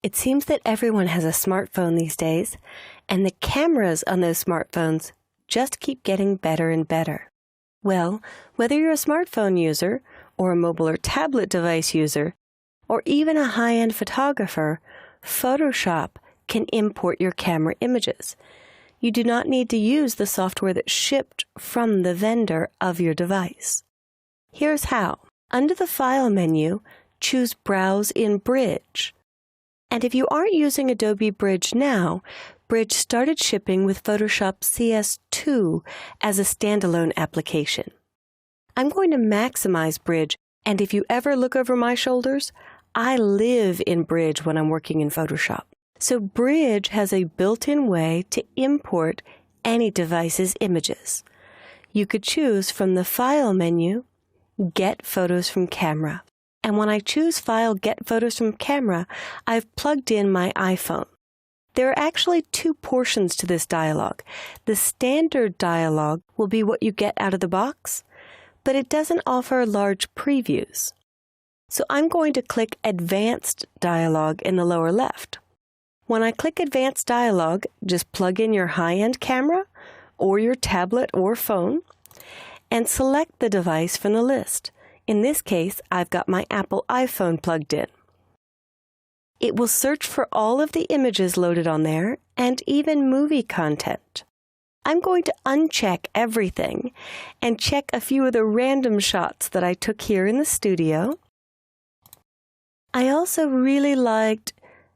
It seems that everyone has a smartphone these days, and the cameras on those smartphones just keep getting better and better. Well, whether you're a smartphone user, or a mobile or tablet device user, or even a high-end photographer, Photoshop can import your camera images. You do not need to use the software that's shipped from the vendor of your device. Here's how. Under the File menu, choose Browse in Bridge. And if you aren't using Adobe Bridge now, Bridge started shipping with PhotoshopCS6 as a standalone application. I'm going to maximize Bridge, and if you ever look over my shoulders, I live in Bridge when I'm working in Photoshop. So Bridge has a built-in way to import any device's images. You could choose from the File menu, Get Photos from Camera. And when I choose File, Get Photos from Camera, I've plugged in my iPhone. There are actually two portions to this dialog. The standard dialog will be what you get out of the box, but it doesn't offer large previews. So I'm going to click Advanced Dialog in the lower left. When I click Advanced Dialog, just plug in your high-end camera or your tablet or phone and select the device from the list. In this case, I've got my Apple iPhone plugged in. It will search for all of the images loaded on there and even movie content. I'm going to uncheck everything and check a few of the random shots that I took here in the studio. I also really liked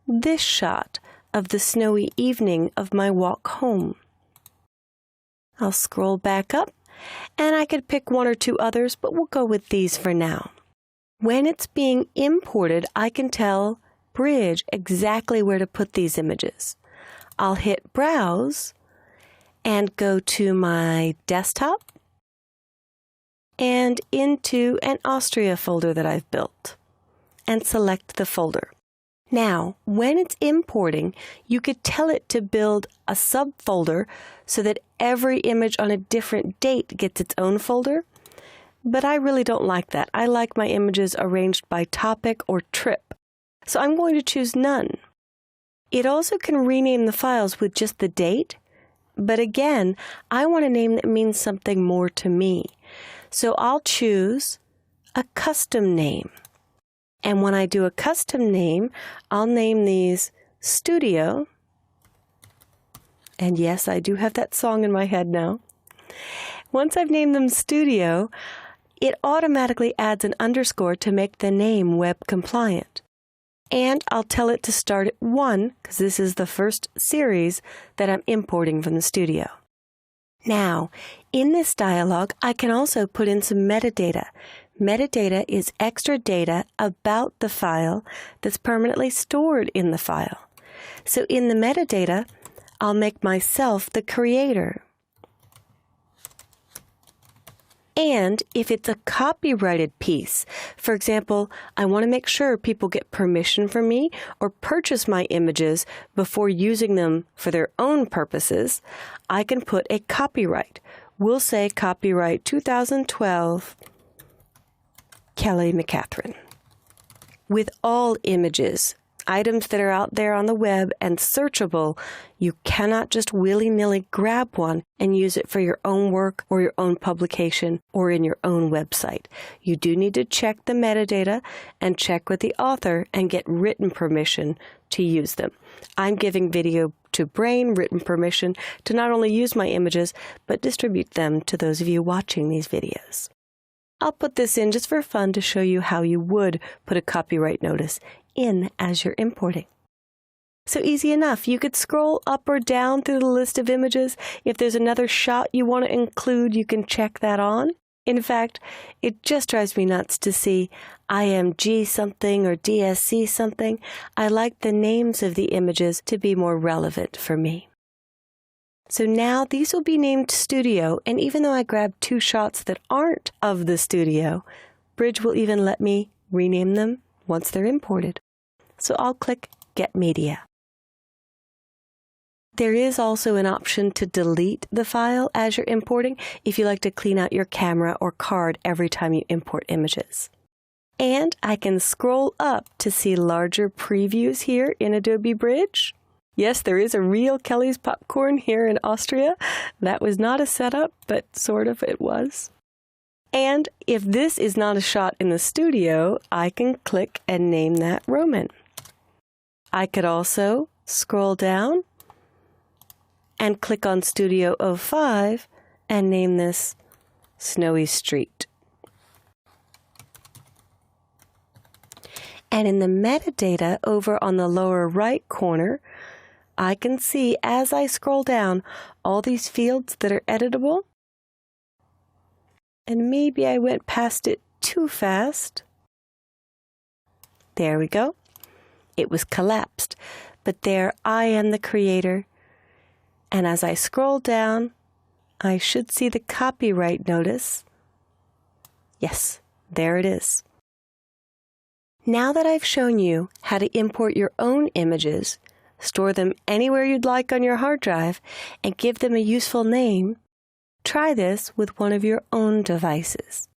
this shot of the snowy evening of my walk home. I'll scroll back up, and I could pick one or two others, but we'll go with these for now. When it's being imported, I can tell Bridge exactly where to put these images. I'll hit Browse and go to my desktop and into an Austria folder that I've built and select the folder. Now, when it's importing, you could tell it to build a subfolder so that every image on a different date gets its own folder, but I really don't like that. I like my images arranged by topic or trip, so I'm going to choose none. It also can rename the files with just the date, but again, I want a name that means something more to me, so I'll choose a custom name. And when I do a custom name, I'll name these Studio. And yes, I do have that song in my head now. Once I've named them Studio, it automatically adds an underscore to make the name web compliant. And I'll tell it to start at 1, because this is the first series that I'm importing from the studio. Now, in this dialog, I can also put in some metadata. Metadata is extra data about the file that's permanently stored in the file. So in the metadata, I'll make myself the creator. And if it's a copyrighted piece, for example, I want to make sure people get permission from me or purchase my images before using them for their own purposes, I can put a copyright. We'll say copyright 2012 Kelly McCatherine. With all images, items that are out there on the web and searchable, you cannot just willy-nilly grab one and use it for your own work or your own publication or in your own website. You do need to check the metadata and check with the author and get written permission to use them. I'm giving Video to Brain written permission to not only use my images, but distribute them to those of you watching these videos. I'll put this in just for fun to show you how you would put a copyright notice in as you're importing. So easy enough. You could scroll up or down through the list of images. If there's another shot you want to include, you can check that on. In fact, it just drives me nuts to see IMG something or DSC something. I like the names of the images to be more relevant for me. So now these will be named Studio, and even though I grabbed two shots that aren't of the studio, Bridge will even let me rename them once they're imported. So I'll click Get Media. There is also an option to delete the file as you're importing if you like to clean out your camera or card every time you import images. And I can scroll up to see larger previews here in Adobe Bridge. Yes, there is a real Kelly's Popcorn here in Austria. That was not a setup, but sort of it was. And if this is not a shot in the studio, I can click and name that Roman. I could also scroll down and click on Studio 05 and name this Snowy Street. And in the metadata over on the lower right corner, I can see as I scroll down all these fields that are editable. And maybe I went past it too fast. There we go. It was collapsed, but there I am the creator. And as I scroll down, I should see the copyright notice. Yes, there it is. Now that I've shown you how to import your own images, store them anywhere you'd like on your hard drive, and give them a useful name, try this with one of your own devices.